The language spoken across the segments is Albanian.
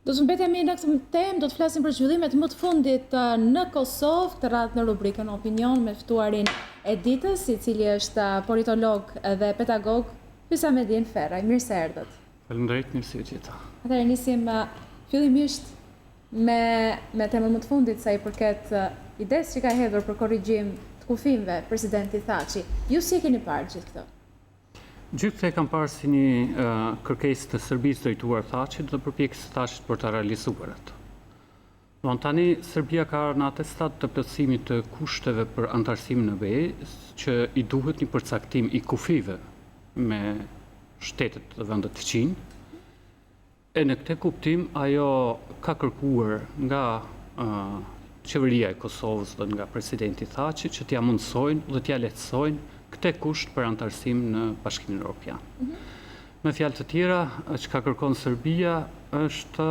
Do të mbetemi në këtë temë, do të flasim për zhvillimet më të fundit në Kosovë, të radhë në rubrikën Opinion me ftuarin e ditës, i cili është politolog dhe pedagog Hysamedin Ferraj. Mirë se erdhët. Faleminderit, mirë se u gjeta. Atëherë nisim fillimisht me temën më të fundit sa i përket idesë që ka hedhur për korrigjim të kufimeve presidenti Thaçi. Ju si e keni parë gjithë këtë? Gjithë e kam parë si një kërkesë të Serbisë drejtuar Thaçit dhe përpjekjes së Thaçit për të realizuar atë. Tani Serbia ka në atestat të plotësimit të kushteve për antarësimin në BE që i duhet një përcaktim i kufive me shtetet dhe vendet të Thaçin. E në këtë kuptim ajo ka kërkuar nga qeveria e Kosovës dhe nga presidenti Thaçi që t'ia mundsojnë dhe t'ia lehtësojnë këte kusht për antarësim në Bashkimin Evropian. Me fjalë të tjera, që ka kërkon Serbia është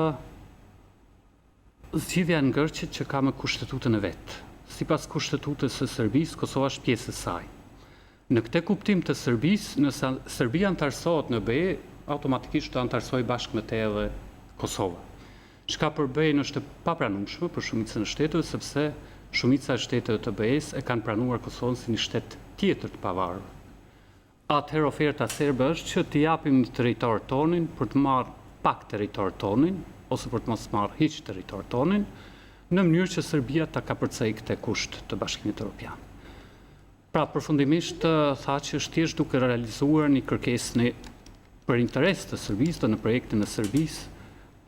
zgjidhja e ngërçit që ka me kushtetutën e vetë. Sipas kushtetutës së Serbisë, Kosova është pjesë e saj. Në këtë kuptim të Serbisë, nëse Serbia antarësohet në BE, automatikisht të antarësoj bashkë me te edhe Kosova. Çka për BE-n është e papranueshme për shumicën e shteteve, sepse shumica e shteteve të BE-s e kanë pranuar Kosovën si një shtet tjetër të pavarur. Atëherë oferta serbe është që t'i japim një territor tonin për të marrë pak territor tonin, ose për të mos marrë hiç territor tonin, në mënyrë që Serbia ta kapërcejë këtë kusht të Bashkimit Evropian. Pra, përfundimisht Thaçi është thjesht duke realizuar një kërkesë për interes të Serbisë dhe në projektin e Serbisë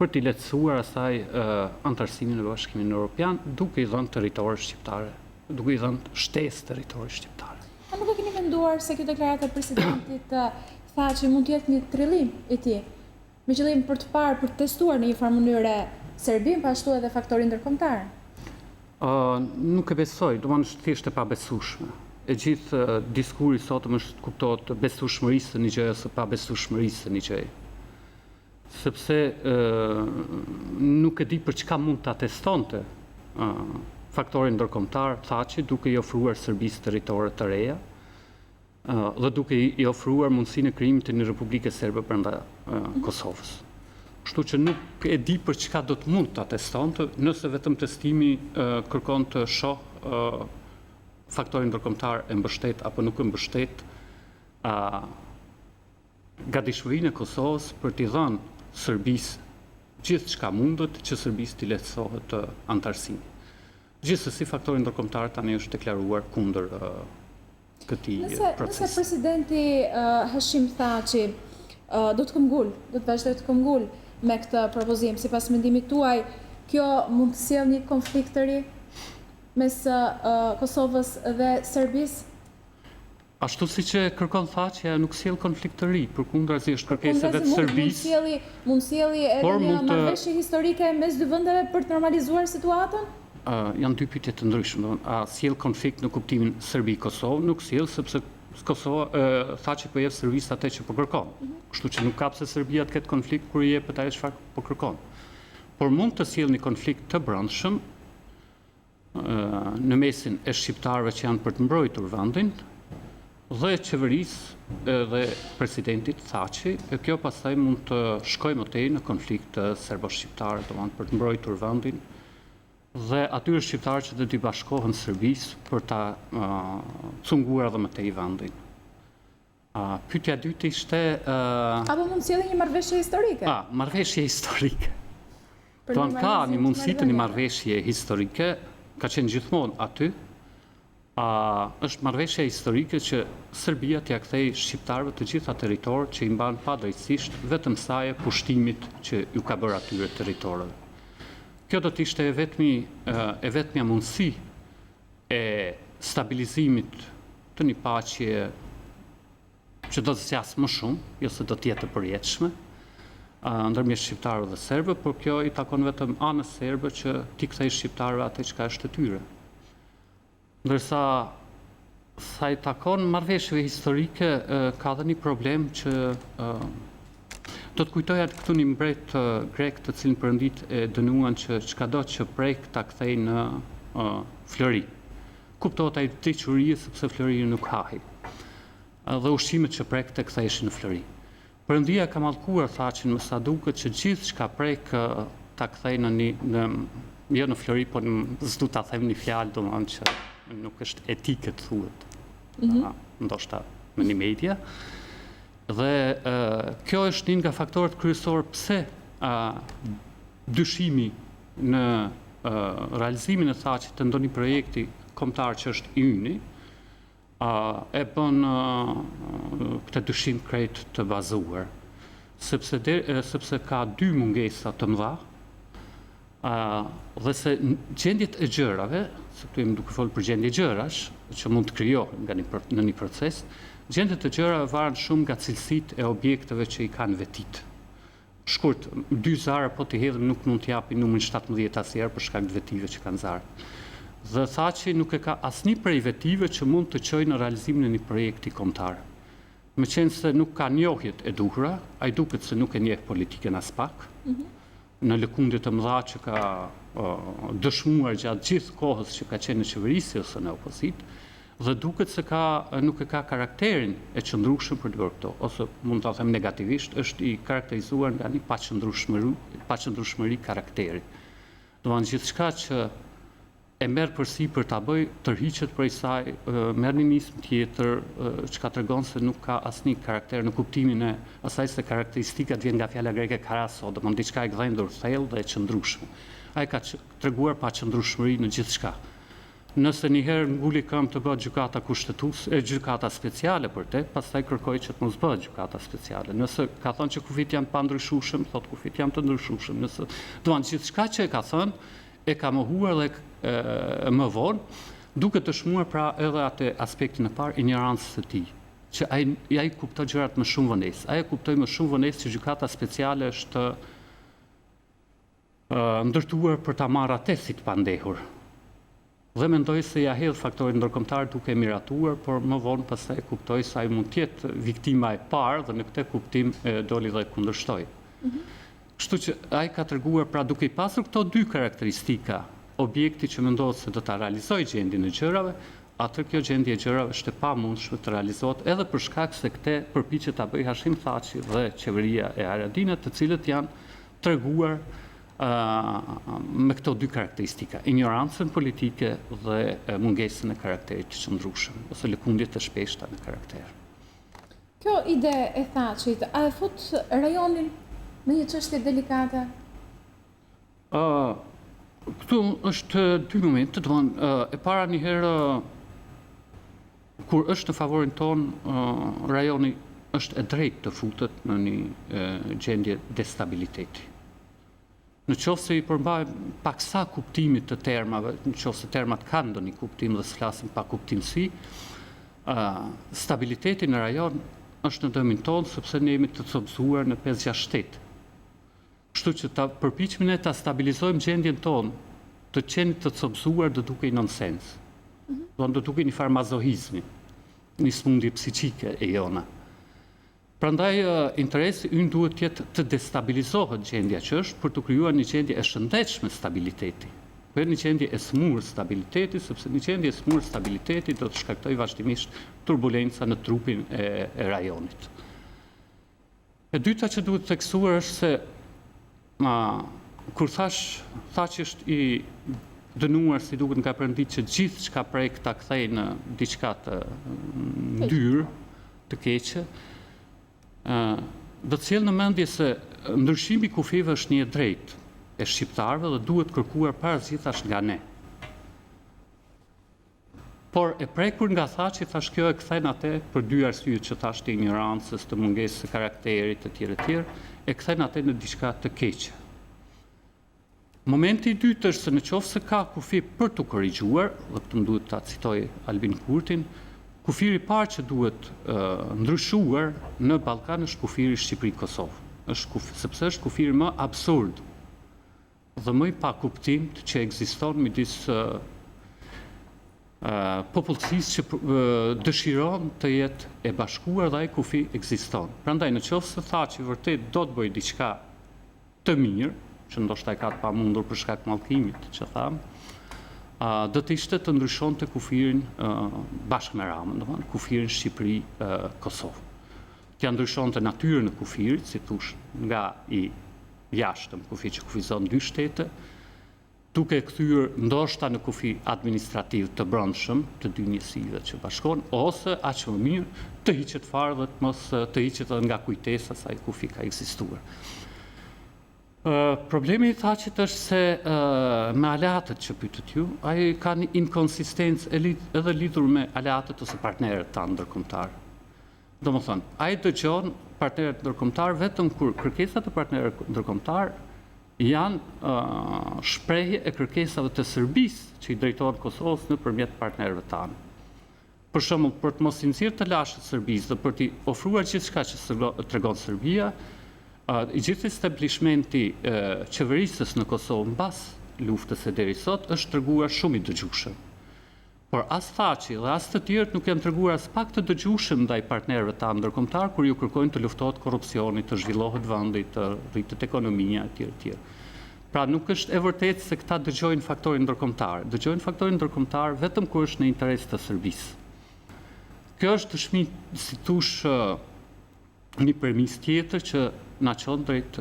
për t'i lehtësuar asaj antarësimin në Bashkimin Evropian, duke i dhënë territorë shqiptare, duke i dhënë shtesë territorë shqiptare. A nuk e keni menduar se kjo deklaratë e presidentit Thaçi mund të jetë një trillim i tij, me qëllim për të parë, për të testuar në një farë mënyrë Serbinë, pa ashtu edhe faktorin ndërkombëtar? Nuk e besoj, domethënë është thjesht e pabesueshme. E gjithë diskuri sotëm është kuptohet besueshmërisë së një gjëje ose pabesueshmërisë së një gjëje. Sepse nuk e di për çka mund ta testonte faktorin ndërkombëtar Thaçi duke i ofruar Serbisë territore të reja dhe duke i ofruar mundësinë e krijimit të një Republike Serbe brenda Kosovës. Kështu që nuk e di për çka do të mund ta testonte, nëse vetëm testimi kërkon të shoh faktorin ndërkombëtar e mbështet apo nuk e mbështet gatishmërinë e Kosovës për t'i dhënë Serbisë gjithçka mundet që Serbisë t'i lehtësohet antarësimi. Gjithsesi faktori ndërkombëtar tani është deklaruar kundër këtij procesi. Nëse presidenti Hashim Thaçi do të këmbgul, do të vazhdojë të këmbgul me këtë propozim, sipas mendimit tuaj, kjo mund të sjellë një konflikt të ri mes Kosovës dhe Serbisë? Ashtu siç e kërkon Thaçi, nuk sjell konflikt të ri, përkundrazi është kërkesa vetë Serbisë. Mund sjellë edhe një marrëveshje historike mes dy vendeve për të normalizuar situatën? Janë dy pyetje të ndryshme. A sjell konflikt në kuptimin Serbi-Kosovë? Nuk sjell, sepse Thaçi po jep Serbisë atë që po kërkon. Kështu që nuk ka pse Serbia të ketë konflikt kur i jepet ajo çfarë po kërkon. Por mund të sjellë një konflikt të brendshëm në mesin e shqiptarëve që janë për të mbrojtur vendin dhe qeverisë dhe presidentit Thaçi, e kjo pastaj mund të shkojë më tej në konflikt serbo-shqiptar, domethënë për të mbrojtur vendin dhe atyre shqiptarë që do t'i bashkohen Serbisë për ta cunguar edhe më tej vendin. Pyetja e dytë ishte apo mund sjellë një marrëveshje historike? Marrëveshje historike. Don ka një mundësi të një marrëveshje historike, ka qenë gjithmonë aty. Është marrëveshje historike që Serbia t'ia kthej shqiptarëve të gjitha territorët që i mban padrejtësisht vetëm saj pushtimit që ju ka bërë atyre territorëve. Kjo do të ishte e vetmja mundësi e stabilizimit të një paqe që do të zgjasë më shumë, jo se do të jetë e përjetshme, ndërmjet shqiptarëve dhe serbëve, por kjo i takon vetëm anës serbe që t'i kthejë shqiptarëve atë çka është e tyre. Ndërsa sa i takon marrëveshjeve historike, ka dhe një problem që do të kujtoja këtu një mbret grek të cilin perëndit e dënuan që çkado që prek ta kthej në Flori. Kuptohet ai diçurie sepse Flori nuk hahi. Dhe ushqimet që prek të ktheheshin në Flori. Perëndia ka mallkuar Thaçin me sa duket që gjithçka prek ta kthej jo në Flori, po s'du ta them një fjalë, domethënë që nuk është etike të thuhet. Ndoshta me një media. Dhe kjo është një nga faktorët kryesorë pse dyshimi në realizimin e Thaçit të ndonjë projekti kombëtar që është i yni, e bën këtë dyshim krejt të bazuar, sepse ka dy mungesa të mëdha, dhe se gjendjet e gjërave, se këtu jemi duke folur për gjendje gjërash, që mund të krijohen në një proces, gjendjet e gjërave varen shumë nga cilësitë e objekteve që i kanë vetit. Shkurt, dy zara po t'i hedhim nuk mund t'japi numrin 17 asnjëherë për shkak të vetive që kanë zarë. Dhe Thaçi nuk e ka asnjë prej vetive që mund të çojë në realizimin e një projekti kombëtar. Meqense se nuk ka njohjet e duhura, ai duket se nuk e njeh politikën as pak. Në lëkundje të mëdha që ka dëshmuar gjatë gjithë kohës që ka qenë në qeverisje ose në opozitë, dhe duket se nuk e ka karakterin e qëndrueshëm për të bërë këto, ose mund ta them negativisht, është i karakterizuar nga një paqëndrueshmëri karakteri. Domethënë gjithçka që e merr përsipër ta bëj, tërhiqet prej saj, merr një nismë tjetër, çka tregon se nuk ka asnjë karakter në kuptimin e asaj se karakteristikat vjen nga fjala greke karaso, domethënë diçka e gdhendur, thellë dhe e qëndrueshme. Ai ka treguar paqëndrueshmëri në gjithçka. Nëse njëherë nguli këmbë të bëhet gjykata kushtetuese, gjykata speciale për te, pastaj kërkoi që të mos bëhet gjykata speciale. Nëse ka thënë që kufit janë pa ndryshueshëm, thotë kufit janë të ndryshueshëm. Nëse domethënë gjithçka që e ka thënë e ka mohuar dhe më vonë, duke të shmuar pra edhe atë aspektin e parë, ignorancës së tij, që ai kupton gjërat me shumë vonesë. Ai e kuptoi me shumë vonesë që gjykata speciale është ndërtuar për ta marrë atë si të pandehur. Dhe mendoj se ja hedh faktorin ndërkombëtar duke miratuar, por më vonë pastaj kuptoi se ai mund të jetë viktima e parë dhe në këtë kuptim doli dhe kundërshtoi. Kështu që ai ka treguar pra duke i pasur këto dy karakteristika, objekti që mendohet se do ta realizojë gjendjen e gjërave, atë kjo gjendje e gjërave është e pamundshme të realizohet edhe për shkak se këtë përpiqet ta bëjë Hashim Thaçi dhe qeveria e Haradinat, të cilët janë treguar me këto dy karakteristika, ignorancën politike dhe mungesën e karakterit të qëndrueshëm, ose lëkundjet të shpeshta në karakter. Kjo ide e Thaçit, a e fut rajonin në një çështje delikate? Këtu është dy momente, domethënë e para një herë kur është në favorin ton, rajoni është e drejtë të futet në një gjendje destabiliteti. Në qoftë se i përmbajmë paksa kuptimit të termave, në qoftë se termat kanë ndonjë kuptim dhe s'flasim pa kuptimsi, stabiliteti në rajon është në dëmin tonë sepse ne jemi të copëzuar në 5-6 shtete. Kështu që ta përpiqemi ne ta stabilizojmë gjendjen tonë, të qenit të copëzuar do dukej nonsens. Do dukej një farë mazohizmi, një smundje psiqike e jona. Prandaj interesi ynë duhet të jetë të destabilizohet gjendja që është për të krijuar një gjendje e shëndetshme stabiliteti. Po një gjendje e smurë stabiliteti, sepse një gjendje e smurë stabiliteti do të shkaktojë vazhdimisht turbulenca në trupin e rajonit. E dyta që duhet theksuar është se kur Thaçi është i dënuar si duket nga Perëndit që gjithçka prek ta kthej në diçka të ndyrë, të keqe, do të sjell në mendje se ndryshimi i kufive është një e drejtë e shqiptarëve dhe duhet kërkuar parazitash nga ne. Por e prekur nga Thaçi, thash kjo e kthen atë për dy arsye që thash të ignorancës, të mungesës së karakterit të tjerë, e kthen atë në diçka të keqe. Momenti i dytë është se në qoftë se ka kufi për të korrigjuar, dhe këtu më duhet ta citoj Albin Kurtin, kufiri i parë që duhet ndryshuar në Ballkan është kufiri Shqipëri-Kosovë, sepse është kufiri më absurd dhe më i pa kuptim që ekziston midis popullsisë që dëshiron të jetë e bashkuar dhe ai kufi ekziston. Prandaj në qoftë se Thaçi vërtet do të bëjë diçka të mirë, që ndoshta e ka të pamundur për shkak të mallkimit që tham, do të ishte të ndryshonte kufirin bashkë me Ramën, domethënë kufirin Shqipëri-Kosovë. T'ia ndryshonte natyrën e kufirit, si thosh, nga i jashtëm, kufi që kufizon 2 shtete, duke kthyer ndoshta në kufi administrativ të brendshëm të 2 njësive që bashkohen, ose aq më mirë të hiqet fare dhe të mos të hiqet nga kujtesa sa i kufi ka ekzistuar. Problemi i Thaçit është se me aleatët që pyetët ju, ai ka një inkonsistencë edhe lidhur me aleatët ose partnerët tanë ndërkombëtar. Domethënë, ai dëgjon partnerët ndërkombëtar vetëm kur kërkesat e partnerëve ndërkombëtar janë shprehje e kërkesave të Serbisë që i drejtohen Kosovës nëpërmjet partnerëve tanë. Për shembull, për të mos i nxjerrë të lashët Serbisë dhe për t'i ofruar gjithçka që tregon Serbia, i gjithë establishmenti qeverisës në Kosovë mbas luftës e deri sot është treguar shumë i dëgjueshëm. Por as Thaçi dhe as të tjerët nuk janë treguar as pak të dëgjueshëm ndaj partnerëve tanë ndërkombëtar kur ju kërkojnë të luftohet korrupsioni, të zhvillohet vendi, të rritet ekonomia etj. Pra nuk është e vërtetë se këta dëgjojnë faktorin ndërkombëtar. Dëgjojnë faktorin ndërkombëtar vetëm kur është në interes të Serbisë. Kjo është dëshmi, si thush, një premis tjetër që na çon drejt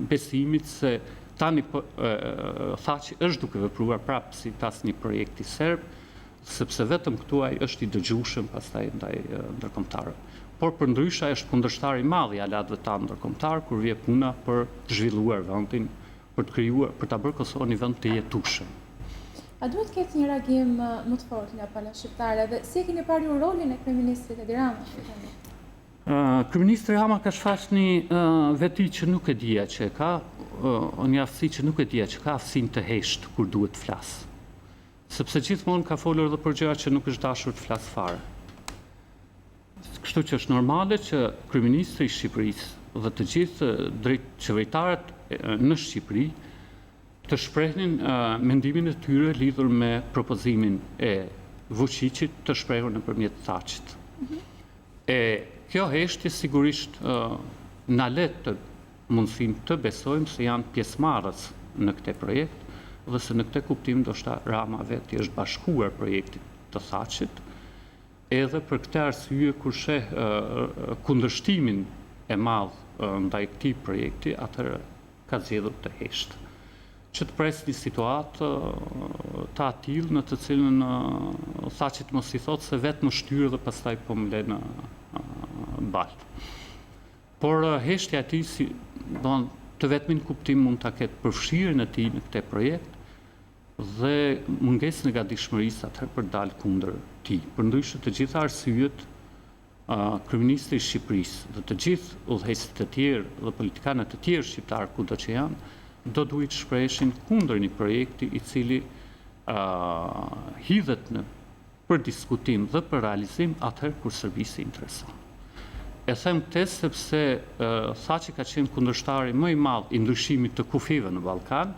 besimit se tani Thaçi është duke vepruar prapë si pas një projekti serb, sepse vetëm këtu ai është i dëgjueshëm pastaj ndaj ndërkombëtarëve. Por përndryshe ai është kundërshtar i madh i aleatëve tanë ndërkombëtar kur vjen puna për të zhvilluar vendin, për të krijuar, për ta bërë Kosovën një vend të jetueshëm. A duhet të ketë një reagim më të fortë nga pala shqiptare dhe si e keni parë ju rolin e kryeministrit Edi Rama? Kryeministri Rama ka shfaq një veti që nuk e dija që ka, një aftësi që nuk e dija që ka aftësinë të heshtë kur duhet të flasë. Sepse gjithmonë ka folur edhe për gjëra që nuk është dashur të flasë fare. Kështu që është normale që kryeministri i Shqipërisë dhe të gjithë drejt qeveritarët në Shqipëri të shprehnin mendimin e tyre lidhur me propozimin e Vučićit të shprehur nëpërmjet Thaçit. E kjo heshtje sigurisht na le të mundësinë të besojmë se janë pjesëmarrës në këtë projekt dhe se në këtë kuptim ndoshta Rama vetë i është bashkuar projektit të Thaçit, edhe për këtë arsye kur sheh kundërshtimin e madh ndaj këtij projekti, atëherë ka zgjedhur të heshtë. Që të presë një situatë të tillë në të cilën Thaçit mos i thotë se vetë më shtyrë dhe pastaj po më le në balë. Por heshtja e tij të vetmin kuptim mund ta ketë përfshirjen e tij në këtë projekt dhe mungesën e gatishmërisë atëherë për dalë kundër tij. Përndryshe të gjitha arsyet, kryeministri i Shqipërisë dhe të gjithë udhëheqësit e tjerë dhe politikanët e tjerë shqiptarë kudo që janë, do duhet të shprehin kundër një projekti i cili hidhet për diskutim dhe për realizim atëherë kur Serbisë i intereson. E them këtë sepse Thaçi ka qenë kundërshtari më i madh i ndryshimit të kufive në Ballkan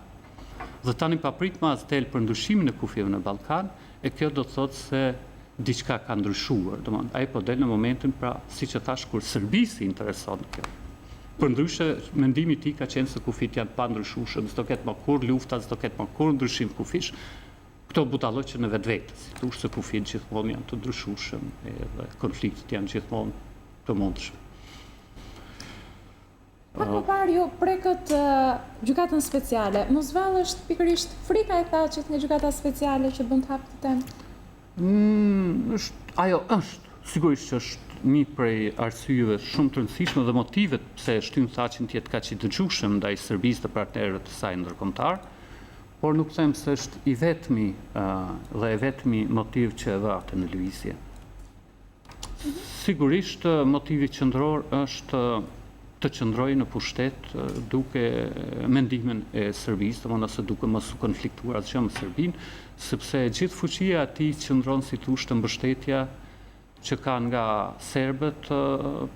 dhe tani paprit më as del për ndryshimin e kufive në Ballkan, e kjo do të thotë se diçka ka ndryshuar. Domethënë ai po del në momentin, pra siç e thash, kur Serbisë i intereson kjo. Përndryshe, mendimi i tij ka qenë se kufit janë pa ndryshueshëm, s'do ketë më kurrë lufta, s'do ketë më kurrë ndryshim kufish. Këto butalloj që në vetvete, si thush se kufit gjithmonë janë të ndryshueshëm edhe konfliktet janë gjithmonë të mundshëm. Pak më parë ju prekët gjykatën speciale. Mos vallë është pikërisht frika e Thaçit nga gjykata speciale që bën të hap këtë temë? Ajo është, sigurisht që është një prej arsyeve shumë të rëndësishme dhe motivet pse shtyn Thaçin të jetë kaq i dëgjueshëm ndaj Serbisë dhe partnerëve të saj ndërkombëtar, por nuk them se është i vetmi dhe e vetmi motiv që e vë atë në lëvizje. Sigurisht motivi qendror është të qëndrojë në pushtet duke mendimin e Serbisë, domethënë se duke mos u konfliktuar asgjë me Serbinë, sepse gjithë fuqia e tij qëndron si thosh të mbështetja që ka nga serbët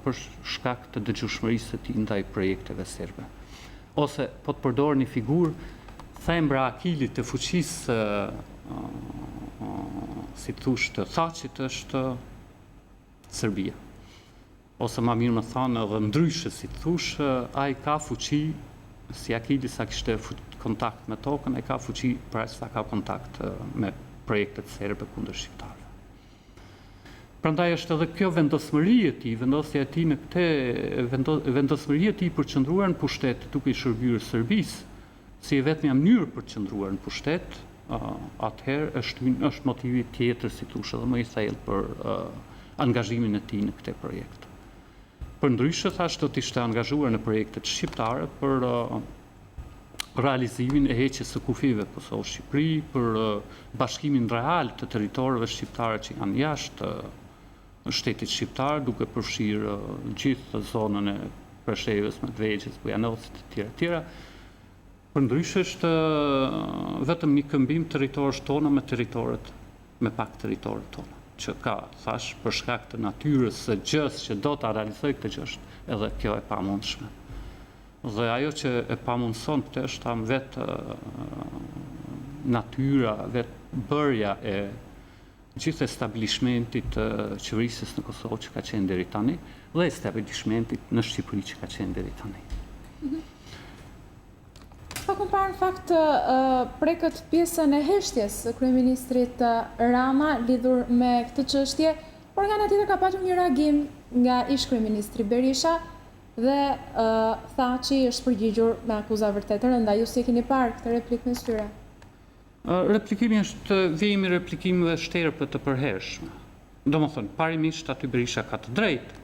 për shkak të dëgjueshmërisë së tij ndaj projekteve serbe. Ose po të përdor një figurë, thembra akilit të fuqisë si thosh të Thaçit është Serbia. Ose ma mirë më thanë edhe ndryshe si thosh, ai ka fuqi si akili sa kishte kontakt me tokën, ai ka fuqi për aq sa ka kontakt me projektet serbe kundër shqiptarëve. Prandaj është edhe kjo vendosmëria e tij, vendosja e tij në këtë vendosmëria e tij për të qëndruar në pushtet duke i shërbyer Serbisë, si e vetmja mënyrë për të qëndruar në pushtet, atëherë është motivi tjetër, si thosh, edhe më i thellë për angazhimin e tij në këtë projekt. Përndryshe, thash, do të ishte angazhuar në projektet shqiptare për realizimin e heqjes së kufive Kosovë-Shqipëri, për bashkimin real të territoreve shqiptare që janë jashtë shtetit shqiptar, duke përfshirë gjithë zonën e Preshevës, Medvegjës, Bujanovcit e tjera. Përndryshe është vetëm një këmbim territorësh tona me pak territorët tona, që ka, thash, për shkak të natyrës së gjës që do ta realizojë këtë gjë, edhe kjo e pamundshme. Dhe ajo që e pamundson këtë është vetë natyra, vetë bërja e gjithë establishmentit të qeverisjes në Kosovë që ka qenë deri tani, dhe establishmentit në Shqipëri që ka qenë deri tani. Pak më parë në fakt prekët pjesën e heshtjes së kryeministrit Rama lidhur me këtë çështje, por nga ana tjetër ka patur një reagim nga ish kryeministri Berisha dhe Thaçi është përgjigjur me akuza vërtet të rënda. Ju si e keni parë këtë replikë me syre? Replikimi është vijimi replikimeve shterpë të përhershme. Domethënë, parimisht aty Berisha ka të drejtë,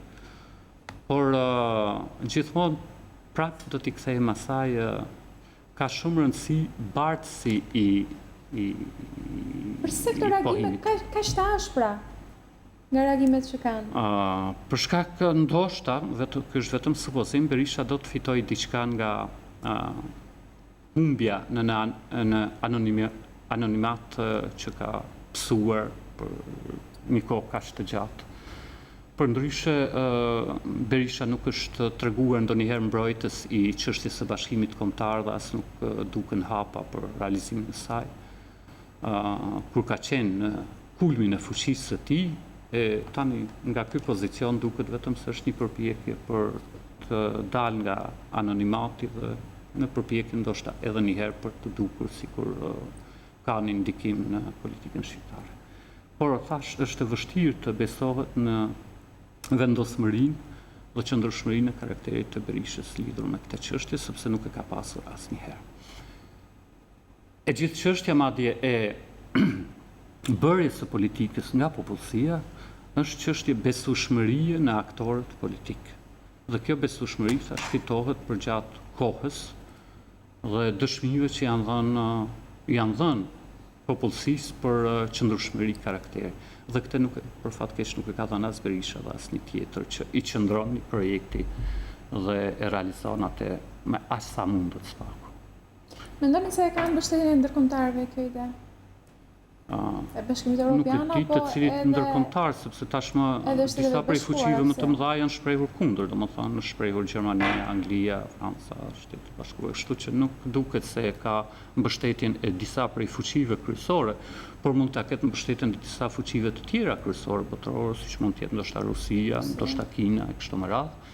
por gjithmonë prapë do t'i kthejmë asaj, ka shumë rëndësi bartësi i Përse këto reagime kaq të ashpra nga reagimet që kanë? Për shkak ndoshta, ky është vetëm supozim, Berisha do të fitojë diçka nga humbja në anonimat që ka psuar për një kohë kaq të gjatë. Përndryshe, Berisha nuk është treguar ndonjëherë mbrojtës i çështjes së bashkimit kombëtar dhe as nuk duken hapa për realizimin e saj. Kur ka qenë në kulmin e fuqisë së tij, tani nga ky pozicion duket vetëm se është një përpjekje për të dalë nga anonimati dhe në përpjekje ndoshta edhe një herë për të dukur sikur ka një ndikim në politikën shqiptare. Por thash, është e vështirë të besohet në vendosmërinë dhe qëndrueshmërinë e karakterit të Berishës lidhur me këtë çështje, sepse nuk e ka pasur asnjëherë. E gjithë çështja madje e bërjes së politikës nga popullsia është çështje besueshmërie në aktorët politik. Dhe kjo besueshmëri fitohet përgjatë kohës dhe dëshmive që janë dhënë popullsisë për qëndrueshmëri karakteri. Dhe këtë për fat keq nuk e ka dhënë as Berisha dhe asnjë tjetër që i qëndron një projekti dhe e realizon atë me aq sa mundet spaku. Mendoni se e kanë mbështetjen e ndërkombëtarëve kjo ide? E Bashkimit Evropian apo nuk e di të cilit ndërkombëtar, sepse tashmë disa prej fuqive më të mëdha janë shprehur kundër, domethënë është shprehur Gjermania, Anglia, Franca, Shtetet e Bashkuara, kështu që nuk duket se ka mbështetjen e disa prej fuqive kryesore, por mund ta ketë mbështetjen e disa fuqive të tjera kryesore botërore, siç mund të jetë ndoshta Rusia, ndoshta Kina e kështu me radhë.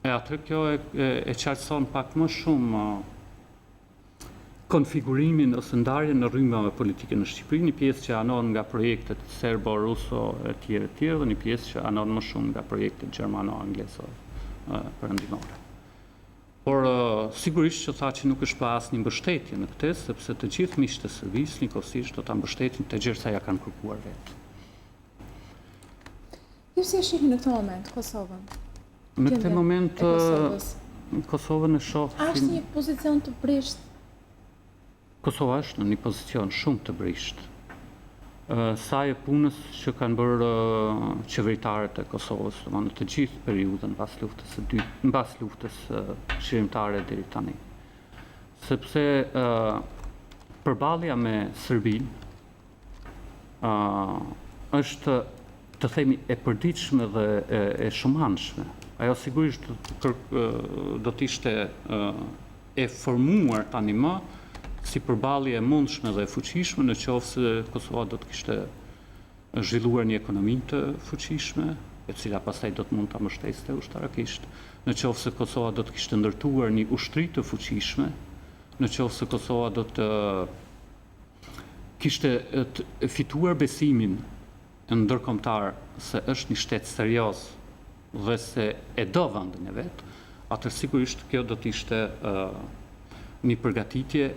E atë kjo e qartëson pak më shumë konfigurimin ose ndarjen në rrymave politike në Shqipëri, një pjesë që anon nga projektet serbo-ruso e tjerë dhe një pjesë që anon më shumë nga projektet gjermano-angleso perëndimore. Por sigurisht që Thaçi nuk është pa asnjë mbështetje në këtë, sepse të gjithë miqtë e Serbisë njëkohësisht do ta mbështetin të gjithë sa ja kanë kërkuar vetë. Ju si e shihni në këtë moment Kosovën? Në këtë moment Kosovën e shoh si një pozicion të prisht. Kosova është në një pozicion shumë të brisht. Sa e punës që kanë bërë qeveritarët e Kosovës në të gjithë periudhën mbas luftës së dytë, mbas luftës shërimtare deri tani. Sepse përballja me Serbinë është, të themi, e përditshme dhe e shumanshme. Ajo sigurisht do të ishte e formuar tani më si përballje e mundshme dhe e fuqishme në qoftë se Kosova do të kishte zhvilluar një ekonomi të fuqishme, e cila pastaj do të mund ta mbështeste ushtarakisht, në qoftë se Kosova do të kishte ndërtuar një ushtri të fuqishme, në qoftë se Kosova do të kishte fituar besimin ndërkombëtar se është një shtet serioz dhe se e do vendin e vet, atëherë sigurisht kjo do të ishte një përgatitje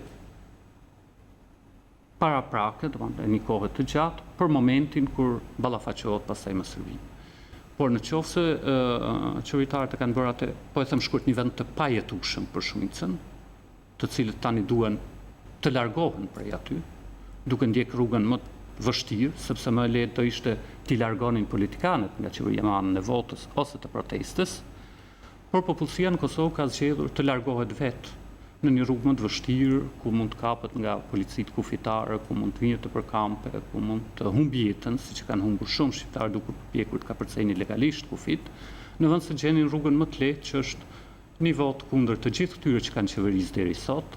paraprake, domethënë një kohë të gjatë për momentin kur ballafaqohet pastaj me Serbinë. Por në qoftë se qeveritarët e kanë bërë atë, po e them shkurt, një vend të pajetueshëm për shumicën, të cilët tani duhen të largohen prej aty, duke ndjek rrugën më vështirë, sepse më e lehtë do ishte t'i largonin politikanët nga qeveria me anën e votës ose të protestës, por popullsia në Kosovë ka zgjedhur të largohet vetë në një rrugë më të vështirë, ku mund të kapet nga policitë kufitare, ku mund të vinë të përkampe, ku mund të humbi jetën, siç e kanë humbur shumë shqiptarë duke përpjekur të kapërcejnë legalisht kufit, në vend se gjenin rrugën më të lehtë që është një votë kundër të gjithë këtyre që kanë qeverisë deri sot.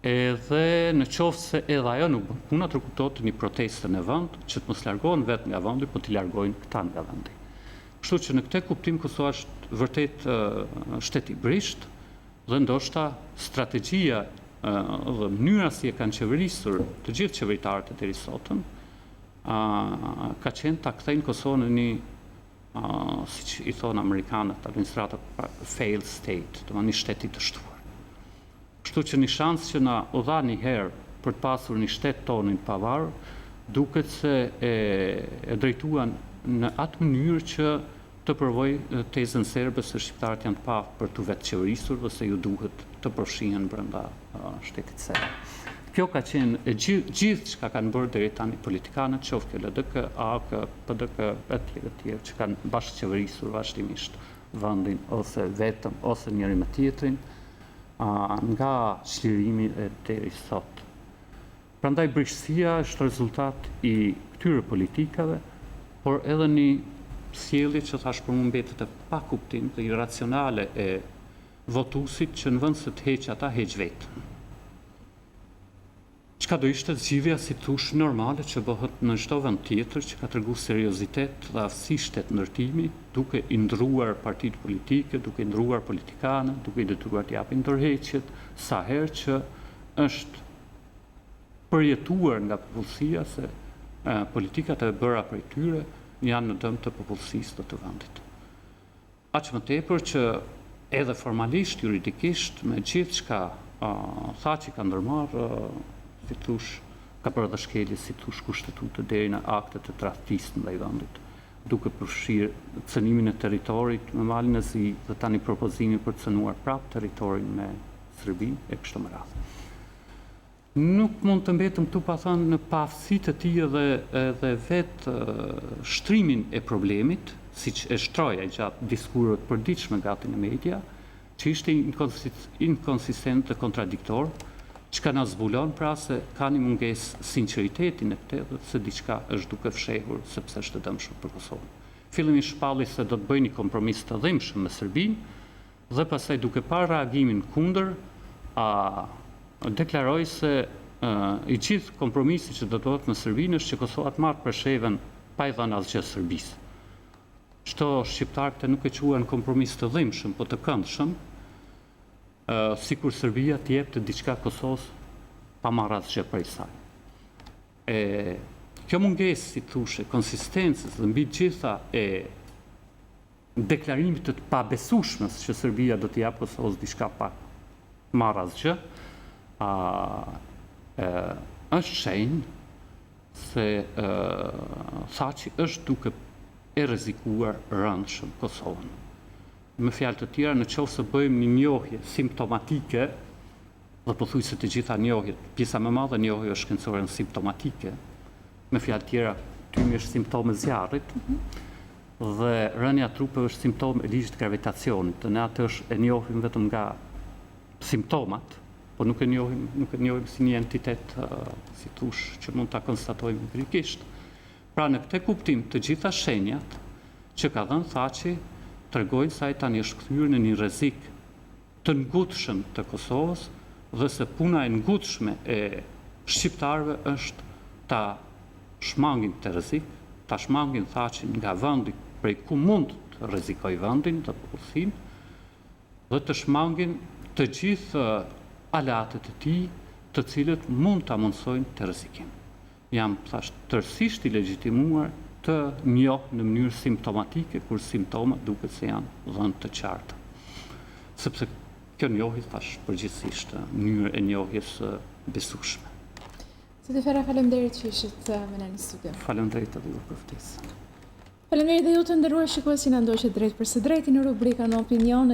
Edhe në qoftë se edhe ajo nuk bën puna, të kuptohet një protestë në vend që të mos largohen vetë nga vendi, po t'i largojnë këta nga vendi. Kështu që në këtë kuptim Kosova është vërtet shtet i brisht, dhe ndoshta strategjia dhe mënyra si e kanë qeverisur të gjithë qeveritarët e deri sotëm ka qenë ta kthejnë Kosovën në një siç i thonë amerikanët, administrata failed state, do të thonë një shtet i dështuar. Kështu që një shans që na u dha një herë për të pasur një shtet tonin pavarur, duket se e drejtuan në atë mënyrë që të provoj tezën serbe se shqiptarët janë të pa për të vetë qeverisur dhe se ju duhet të përfshihen brenda shtetit serb. Kjo ka qenë gjithë që kanë bërë deri tani politikanët, qoftë LDK, AK, PDK, etj. Që kanë bashkë qeverisur vazhdimisht vendin ose vetëm ose njëri me tjetrin nga çlirimi deri sot. Prandaj brishtësia është rezultat i këtyre politikave, por edhe një sjellje që thash për mua mbetet e pa kuptim dhe iracionale e votuesit që në vend se të heqë ata heq vetë. Çka do ishte zgjidhja si thosh normale që bëhet në çdo vend tjetër që ka treguar seriozitet dhe aftësi shtetëndërtimi, duke i ndruar partitë politike, duke i ndruar politikanët, duke i detyruar të japin ndërheqjet, sa herë që është përjetuar nga popullsia se politikat e bëra prej tyre janë në dëm të popullsisë dhe të vendit. Aq më tepër që edhe formalisht, juridikisht, me gjithë çka Thaçi ka ndërmarrë, si thosh, ka bërë edhe shkelje, si thosh, kushtetutë deri në aktet e tradhtisë ndaj vendit, duke përfshirë cënimin e territorit me malin e zi dhe tani propozimin për të cënuar prapë territorin me Serbinë e kështu me radhë. Nuk mund të mbetëm këtu pa thënë në paaftësitë e tij edhe vetë shtrimin e problemit, siç e shtroja gjatë diskurrëve të përditshme gati në media, që ishte inkonsistent dhe kontradiktor, çka na zbulon pra se ka një mungesë sinqeriteti në këtë dhe se diçka është duke fshehur sepse është e dëmshme për Kosovën. Fillimisht shpalli se do të bëjë një kompromis të dhimbshëm me Serbinë dhe pastaj duke parë reagimin kundër deklaroi se i gjithë kompromisi që do të bëhet me Serbinë është që Kosova të marrë përshevën pa i dhënë asgjë Serbisë. Çto shqiptarët nuk e quajnë kompromis të dhimbshëm, po të këndshëm, sikur Serbia të jepte diçka Kosovës pa marrë asgjë prej saj. Kjo mungesë, si thoshe, konsistencës dhe mbi gjitha e deklarimit të pabesueshmës që Serbia do të japë Kosovës diçka pa marrë asgjë, është shenjë se Thaçi është duke e rrezikuar rëndshëm Kosovën. Me fjalë të tjera, në qoftë se bëjmë një njohje simptomatike, dhe pothuajse të gjitha njohjet, pjesa më e madhe e njohjeve shkencore janë simptomatike, me fjalë të tjera, tymi është simptom e zjarrit, dhe rënja e trupeve është simptom e ligjit të gravitacionit, dhe ne atë e njohim vetëm nga simptomat, por nuk e njohim si një entitet, si thosh, që mund ta konstatojmë empirikisht. Pra në këtë kuptim të gjitha shenjat që ka dhënë Thaçi tregojnë se ai tani është kthyer në një rrezik të ngutshëm të Kosovës dhe se puna e ngutshme e shqiptarëve është ta shmangin të rrezik, ta shmangin Thaçin nga vendi prej ku mund të rrezikojë vendin dhe popullsinë dhe të shmangin të gjithë aleatët e tij të cilët mund ta mundsojnë të rrezikim. jam thash tërësisht i legjitimuar të njoh në mënyrë simptomatike kur simptomat duket se janë dhënë të qarta. Sepse kjo njohje thash përgjithsisht mënyrë e njohjes besueshme. Zoti Ferraj, faleminderit që ishit me ne në studio. Faleminderit edhe ju për ftesën. Faleminderit dhe ju të nderuar shikues që na ndoqët drejt për së drejti në rubrikën Opinion.